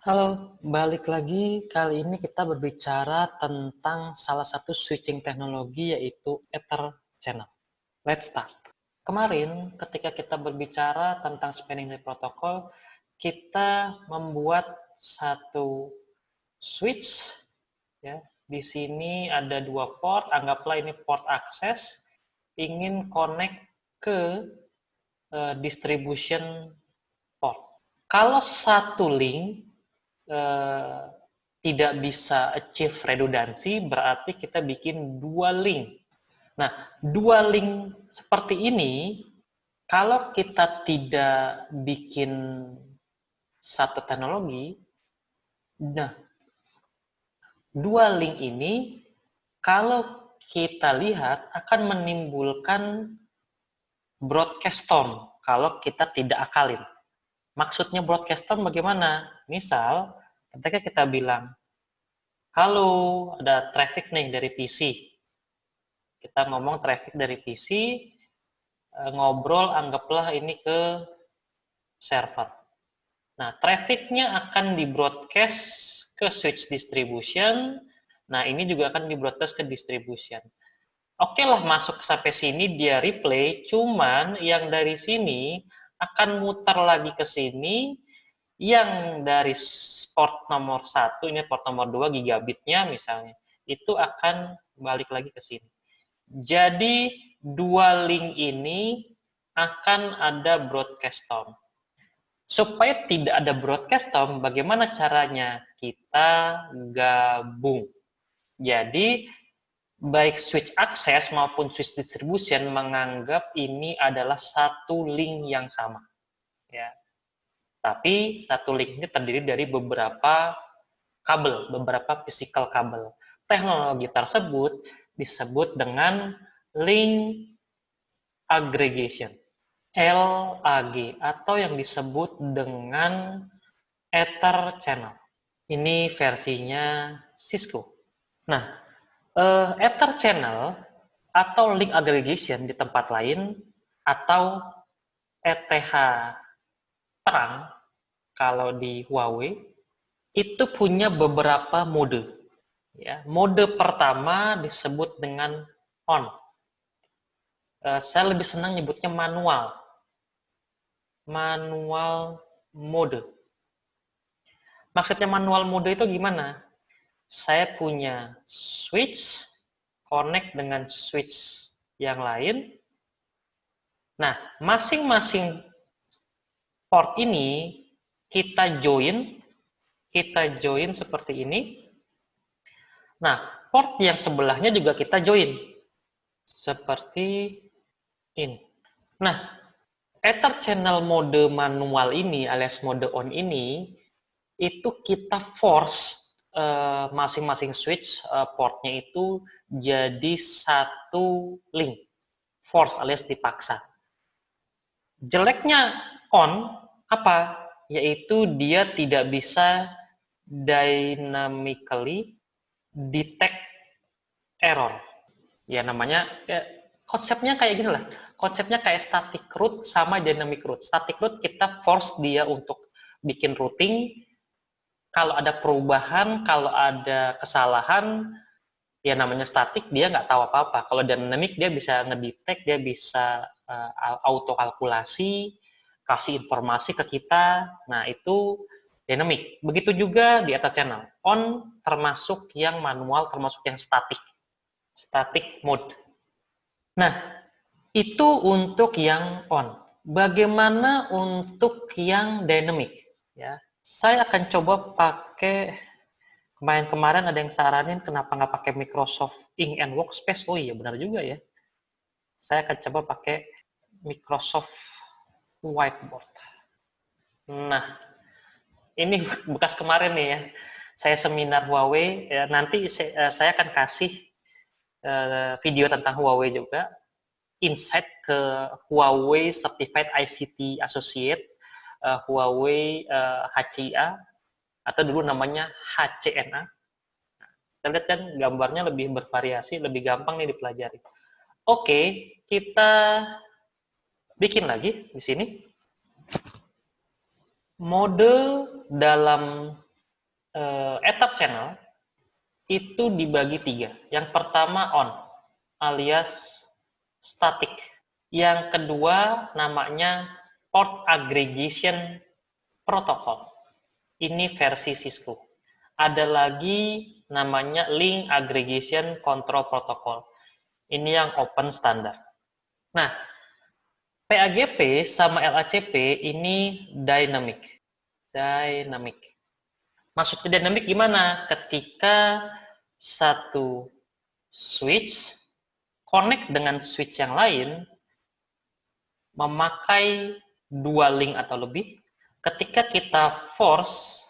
Halo, balik lagi. Kali ini kita berbicara tentang salah satu switching teknologi yaitu Ether Channel. Let's start. Kemarin ketika kita berbicara tentang spanning tree protocol, kita membuat satu switch ya. Di sini ada dua port, anggaplah ini port akses, ingin connect ke distribution port. Kalau satu link tidak bisa achieve redundancy, berarti kita bikin dua link. Nah, dua link seperti ini, kalau kita tidak bikin satu teknologi, nah, dua link ini, kalau kita lihat akan menimbulkan broadcast storm kalau kita tidak akalin. Maksudnya broadcast storm bagaimana? Misal, ketika kita bilang, halo, ada traffic nih dari PC. Kita ngomong traffic dari PC, ngobrol anggaplah ini ke server. Nah, trafficnya akan di-broadcast ke switch distribution. Nah, ini juga akan di-broadcast ke distribution. Oke lah, masuk sampai sini dia replay, cuman yang dari sini akan muter lagi ke sini, yang dari port nomor 1, ini port nomor 2 gigabitnya misalnya, itu akan balik lagi ke sini. Jadi dua link ini akan ada broadcast storm. Supaya tidak ada broadcast storm, bagaimana caranya? Kita gabung. Jadi baik switch access maupun switch distribution menganggap ini adalah satu link yang sama. Ya. Tapi satu link ini terdiri dari beberapa kabel, beberapa physical kabel. Teknologi tersebut disebut dengan link aggregation, LAG, atau yang disebut dengan Ether Channel. Ini versinya Cisco. Nah, Ether Channel atau link aggregation di tempat lain atau ETH terang kalau di Huawei itu punya beberapa mode. Ya, mode pertama disebut dengan on. Saya lebih senang nyebutnya manual. Manual mode. Maksudnya manual mode itu gimana? Saya punya switch, connect dengan switch yang lain. Nah, masing-masing port ini kita join seperti ini. Nah, port yang sebelahnya juga kita join seperti ini. Nah, Ether channel mode manual ini alias mode on ini itu kita force masing-masing switch portnya itu jadi satu link, force alias dipaksa. Jeleknya on apa? Yaitu dia tidak bisa dynamically detect error. Ya namanya konsepnya kayak gini lah. Konsepnya kayak static root sama dynamic root. Static root kita force dia untuk bikin routing. Kalau ada perubahan, kalau ada kesalahan, ya namanya static dia nggak tahu apa-apa. Kalau dynamic dia bisa ngedetect, dia bisa auto kalkulasi, kasih informasi ke kita. Nah itu dynamic. Begitu juga di Ether channel. On termasuk yang manual, termasuk yang static mode. Nah itu untuk yang on. Bagaimana untuk yang dynamic? Ya, saya akan coba pakai. Kemarin ada yang saranin kenapa nggak pakai Microsoft Ink and Workspace. Oh iya benar juga ya. Saya akan coba pakai Microsoft Whiteboard. Nah, ini bekas kemarin nih ya. Saya seminar Huawei. Ya, nanti saya akan kasih video tentang Huawei juga. Insight ke Huawei Certified ICT Associate, Huawei HCA, atau dulu namanya HCNA. Kita lihat kan gambarnya lebih bervariasi, lebih gampang nih dipelajari. Oke, kita bikin lagi di sini. Mode dalam ether channel itu dibagi 3. Yang pertama on, alias static. Yang kedua namanya port aggregation protocol. Ini versi Cisco. Ada lagi namanya link aggregation control protocol. Ini yang open standar. Nah, PAGP sama LACP ini dynamic. Maksudnya dynamic gimana? Ketika satu switch connect dengan switch yang lain, memakai 2 link atau lebih, ketika kita force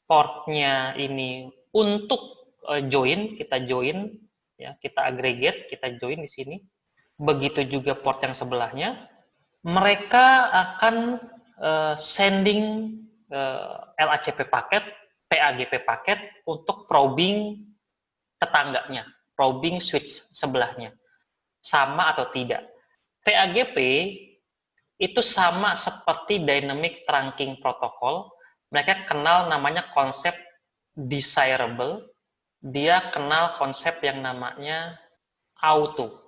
portnya ini untuk join, kita join, ya, kita aggregate, kita join di sini. Begitu juga port yang sebelahnya, mereka akan sending LACP paket, PAGP paket untuk probing tetangganya, probing switch sebelahnya. Sama atau tidak. PAGP itu sama seperti dynamic trunking protocol. Mereka kenal namanya konsep desirable. Dia kenal konsep yang namanya auto.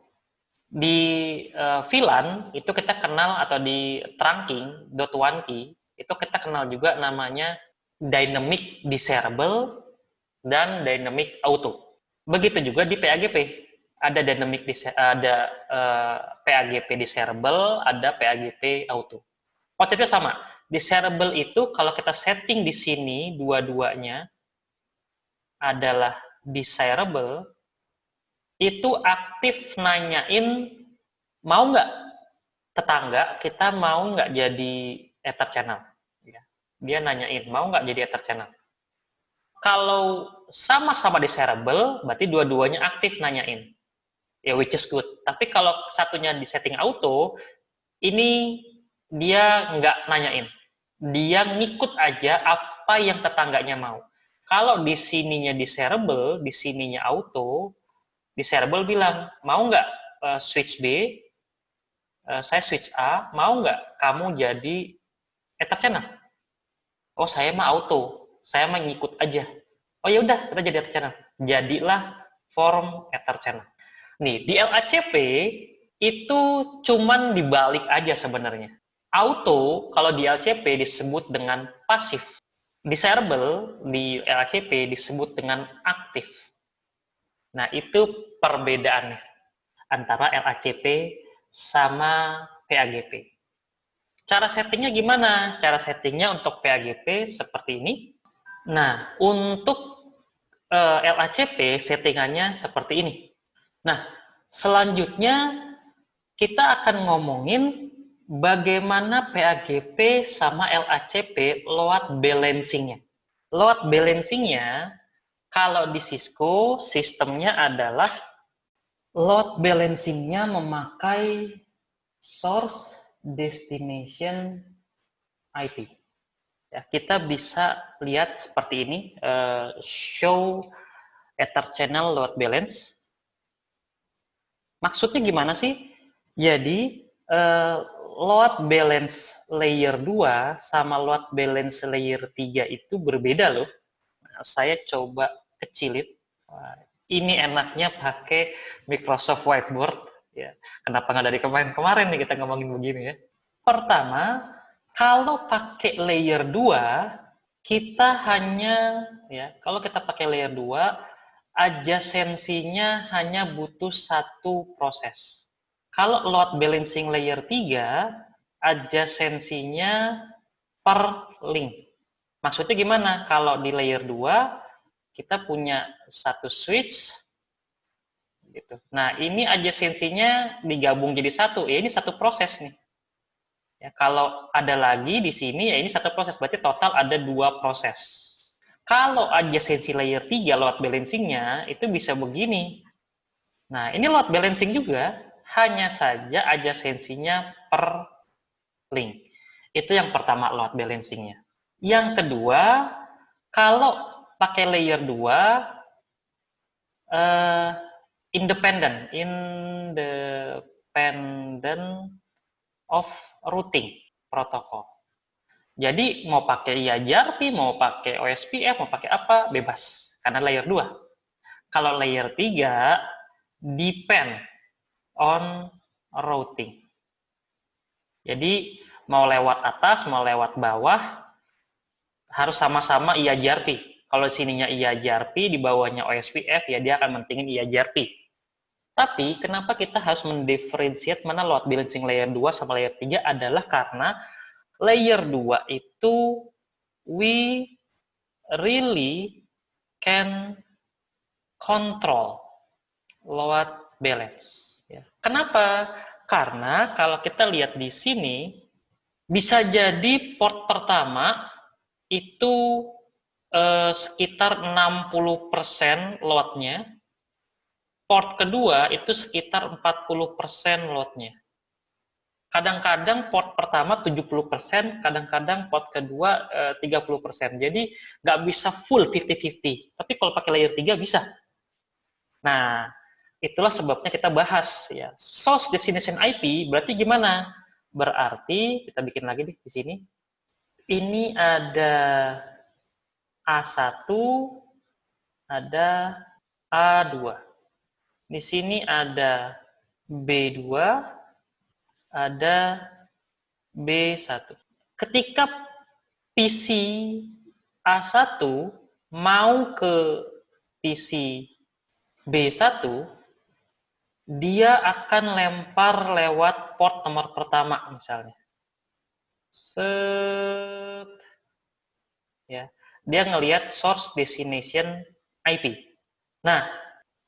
Di VLAN itu kita kenal, atau di trunking .1 key itu kita kenal juga namanya dynamic desirable dan dynamic auto. Begitu juga di PAGP, ada dynamic ada PAGP desirable, ada PAGP auto. Konsepnya sama. Desirable itu kalau kita setting di sini dua-duanya adalah desirable, itu aktif nanyain mau nggak tetangga kita mau nggak jadi ether channel. Dia nanyain mau nggak jadi ether channel. Kalau sama-sama desirable, berarti dua-duanya aktif nanyain. Ya, which is good. Tapi kalau satunya di setting auto, ini dia nggak nanyain. Dia ngikut aja apa yang tetangganya mau. Kalau di sininya desirable, di sininya auto, desirable bilang, mau nggak switch B, saya switch A, mau nggak kamu jadi ether channel? Oh, saya mah auto, saya mah ngikut aja. Oh ya udah, kita jadi ether channel. Jadilah form ether channel. Nih, di LACP itu cuman dibalik aja sebenarnya. Auto kalau di LCP disebut dengan pasif. Desirable di LACP disebut dengan aktif. Nah, itu perbedaannya antara LACP sama PAGP. Cara settingnya gimana? Cara settingnya untuk PAGP seperti ini. Nah, untuk LACP settingannya seperti ini. Nah, selanjutnya kita akan ngomongin bagaimana PAGP sama LACP load balancing-nya. Load balancing-nya kalau di Cisco sistemnya adalah load balancing-nya memakai source destination IP. Ya, kita bisa lihat seperti ini, show ether channel load balance. Maksudnya gimana sih? Jadi load balance layer 2 sama load balance layer 3 itu berbeda loh. Nah, saya coba kecilin. Ini enaknya pakai Microsoft Whiteboard. Ya, kenapa nggak dari kemarin-kemarin nih kita ngomongin begini ya. Pertama, kalau pakai layer 2, kita hanya, ya, kalau kita pakai layer 2, adjacensinya hanya butuh satu proses. Kalau load balancing layer 3, adjacensinya per link. Maksudnya gimana? Kalau di layer 2, kita punya satu switch, gitu. Nah, ini adjacensinya digabung jadi satu. Ya, ini satu proses nih. Ya, kalau ada lagi di sini, ya ini satu proses. Berarti total ada 2 proses. Kalau adjacensi layer 3 load balancing-nya itu bisa begini. Nah, ini load balancing juga, hanya saja adjacensinya per link. Itu yang pertama load balancing-nya. Yang kedua, kalau pakai layer 2, independent of routing protocol. Jadi mau pakai IAJRP, mau pakai OSPF, mau pakai apa, bebas. Karena layer 2. Kalau layer 3, depend on routing. Jadi mau lewat atas, mau lewat bawah, harus sama-sama IAJRP. Kalau sininya IAJRP, di bawahnya OSPF, ya dia akan mentingin IAJRP. Tapi kenapa kita harus mendifferentiate mana load balancing layer 2 sama layer 3 adalah karena layer 2 itu we really can control load balance. Ya. Kenapa? Karena kalau kita lihat di sini, bisa jadi port pertama itu sekitar 60% loadnya, port kedua itu sekitar 40% loadnya. Kadang-kadang port pertama 70%, kadang-kadang port kedua 30%. Jadi nggak bisa full 50-50. Tapi kalau pakai layer 3 bisa. Nah, itulah sebabnya kita bahas ya. Source destination IP berarti gimana? Berarti kita bikin lagi di sini. Ini ada A1, ada A2. Di sini ada B2, ada B1. Ketika PC A1 mau ke PC B1, dia akan lempar lewat port nomor pertama misalnya. Set. Ya. Dia ngelihat source destination IP. Nah,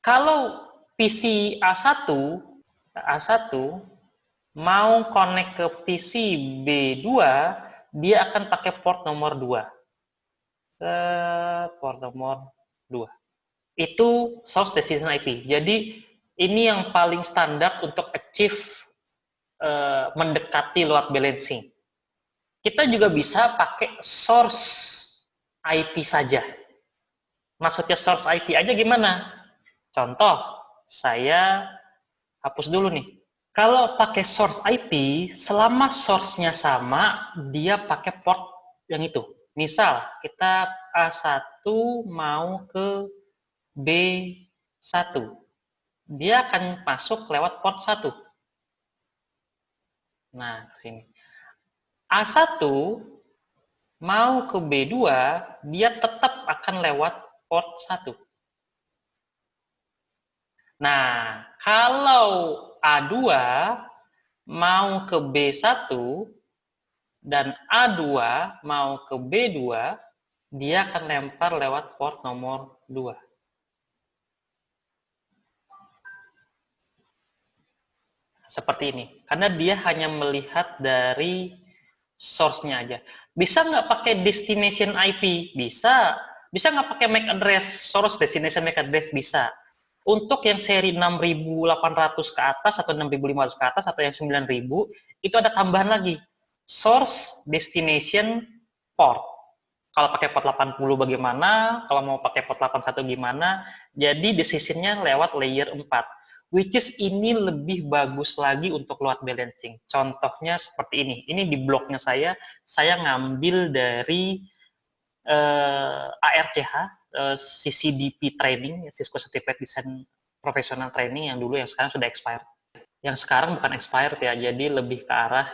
kalau PC A1 mau connect ke PC B2, dia akan pakai port nomor 2. Port nomor 2. Itu source destination IP. Jadi ini yang paling standar untuk achieve mendekati load balancing. Kita juga bisa pakai source IP saja. Maksudnya source IP aja gimana? Contoh, saya hapus dulu nih. Kalau pakai source IP, selama source-nya sama, dia pakai port yang itu. Misal, kita A1 mau ke B1. Dia akan masuk lewat port 1. Nah, sini. A1 mau ke B2, dia tetap akan lewat port 1. Nah, kalau A2 mau ke B1 dan A2 mau ke B2, dia akan lempar lewat port nomor 2. Seperti ini. Karena dia hanya melihat dari source-nya aja. Bisa nggak pakai destination IP? Bisa. Bisa nggak pakai MAC address, source destination MAC address? Bisa. Untuk yang seri 6.800 ke atas atau 6.500 ke atas atau yang 9.000, itu ada tambahan lagi. Source destination port. Kalau pakai port 80 bagaimana, kalau mau pakai port 81 gimana. Jadi decision-nya lewat layer 4. Which is ini lebih bagus lagi untuk load balancing. Contohnya seperti ini. Ini di blognya saya ngambil dari ARCH, CCDP Training, Cisco Certified Design Professional Training yang dulu, yang sekarang sudah expired. Yang sekarang bukan expired ya, jadi lebih ke arah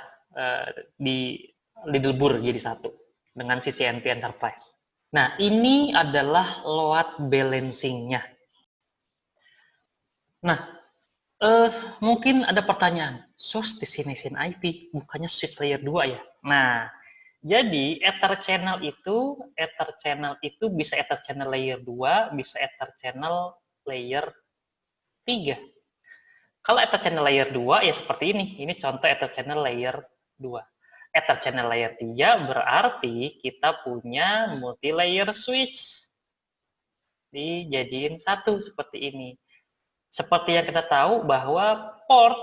di Lidlbur jadi satu dengan CCNP Enterprise. Nah, ini adalah load balancing-nya. Nah, mungkin ada pertanyaan, source destination IP bukannya switch layer 2 ya? Nah, jadi Ether channel itu bisa Ether channel layer 2, bisa Ether channel layer 3. Kalau Ether channel layer 2 ya seperti ini. Ini contoh Ether channel layer 2. Ether channel layer 3 berarti kita punya multi layer switch. Dijadiin satu seperti ini. Seperti yang kita tahu bahwa port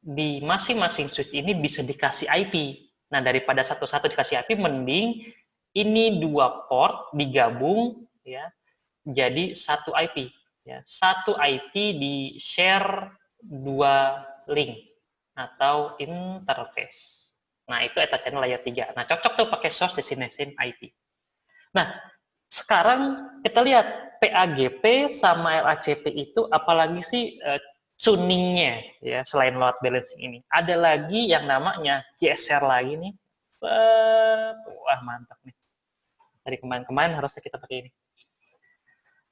di masing-masing switch ini bisa dikasih IP. Nah, daripada satu-satu dikasih IP, mending ini dua port digabung ya jadi satu IP. Ya. Satu IP di share dua link atau interface. Nah, itu Etherchannel layer 3. Nah, cocok tuh pakai source destination IP. Nah, sekarang kita lihat PAGP sama LACP itu apalagi sih tuningnya ya selain load balancing ini. Ada lagi yang namanya geser lagi nih. Wah, mantap nih. Dari kemarin-kemarin harusnya kita pakai ini.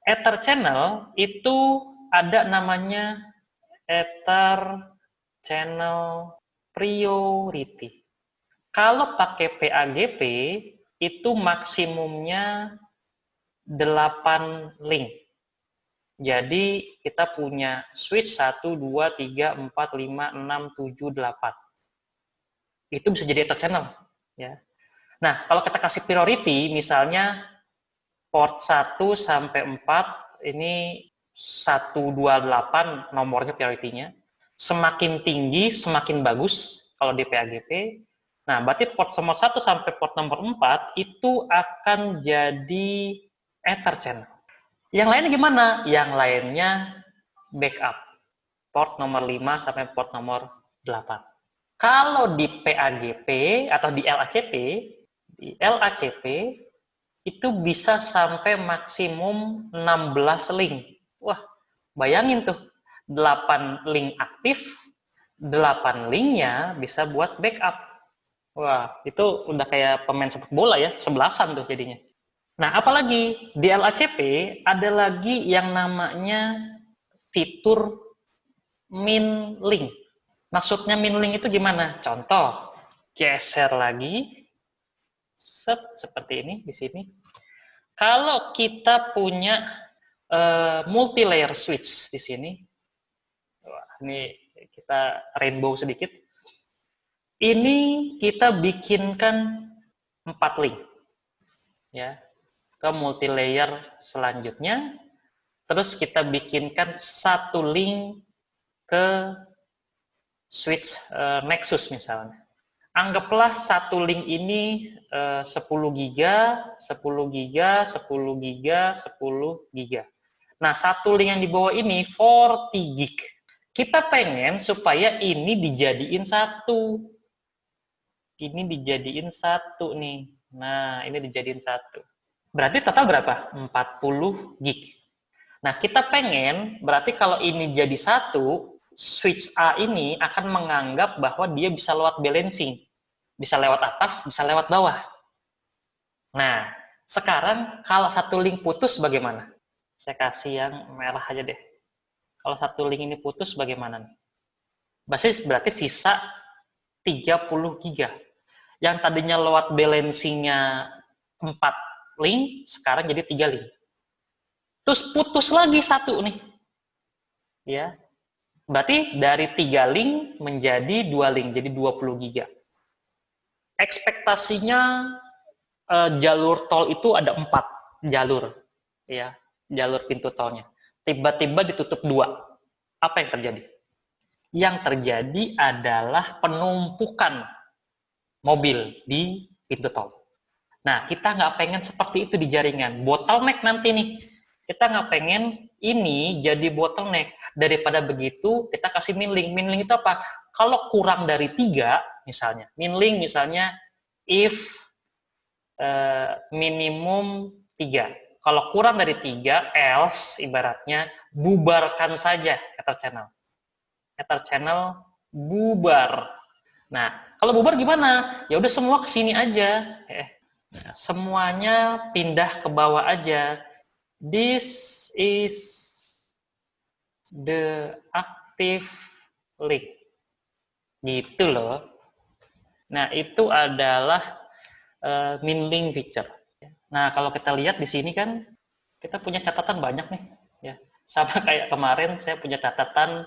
Ether channel itu ada namanya Ether channel priority. Kalau pakai PAGP itu maksimumnya 8 link. Jadi kita punya switch 1, 2, 3, 4, 5, 6, 7, 8. Itu bisa jadi ether channel. Ya. Nah, kalau kita kasih priority, misalnya port 1 sampai 4, ini 128 nomornya priority-nya. Semakin tinggi, semakin bagus kalau di PAGP. Nah, berarti port nomor 1 sampai port nomor 4 itu akan jadi ether channel. Yang lainnya gimana? Yang lainnya backup. Port nomor 5 sampai port nomor 8. Kalau di PAGP atau di LACP itu bisa sampai maksimum 16 link. Wah, bayangin tuh, 8 link aktif, 8 linknya bisa buat backup. Wah, itu udah kayak pemain sepak bola ya, 11-an tuh jadinya. Nah, apalagi di LACP ada lagi yang namanya fitur min link. Maksudnya min link itu gimana? Contoh, geser lagi, seperti ini di sini. Kalau kita punya multi layer switch di sini, wah, ini kita rainbow sedikit. Ini kita bikinkan 4 link, ya. Ke multi layer selanjutnya, terus kita bikinkan 1 link ke switch Nexus misalnya. Anggaplah 1 link ini 10 giga, 10 giga, 10 giga, 10 giga. Nah, 1 link yang di bawah ini 40 gig. Kita pengen supaya ini dijadiin 1. Ini dijadiin 1 nih. Nah, ini dijadiin 1. Berarti total berapa? 40 gig. Nah, kita pengen, berarti kalau ini jadi 1, switch A ini akan menganggap bahwa dia bisa lewat balancing. Bisa lewat atas, bisa lewat bawah. Nah, sekarang kalau 1 link putus bagaimana? Saya kasih yang merah aja deh. Kalau 1 link ini putus bagaimana nih? Berarti sisa 30 giga. Yang tadinya lewat balancingnya 4 link, sekarang jadi 3 link. Terus putus lagi 1 nih. Ya. Berarti dari 3 link menjadi 2 link, jadi 20 giga. Ekspektasinya jalur tol itu ada 4 jalur. Ya, jalur pintu tolnya. Tiba-tiba ditutup 2. Apa yang terjadi? Yang terjadi adalah penumpukan mobil di pintu tol. Nah, kita nggak pengen seperti itu di jaringan. Bottleneck nanti nih. Kita nggak pengen ini jadi bottleneck. Daripada begitu, kita kasih min link. Min link itu apa? Kalau kurang dari 3, misalnya. Min link misalnya, if minimum 3. Kalau kurang dari 3, else ibaratnya, bubarkan saja Ether channel. Ether channel bubar. Nah, kalau bubar gimana? Ya udah semua ke sini aja. Semuanya pindah ke bawah aja. This is the active link. Gitu loh. Nah, itu adalah min link feature. Nah, kalau kita lihat di sini kan kita punya catatan banyak nih, ya. Sama kayak kemarin saya punya catatan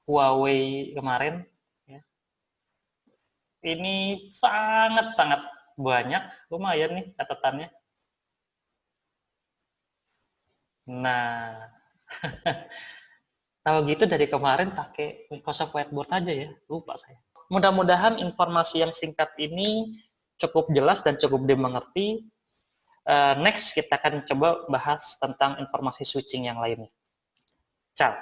Huawei kemarin, ya. Ini sangat-sangat banyak, lumayan nih catatannya. Nah, tahu gitu dari kemarin pakai Microsoft Whiteboard aja ya, lupa saya. Mudah-mudahan informasi yang singkat ini cukup jelas dan cukup dimengerti. Next kita akan coba bahas tentang informasi switching yang lainnya. Ciao.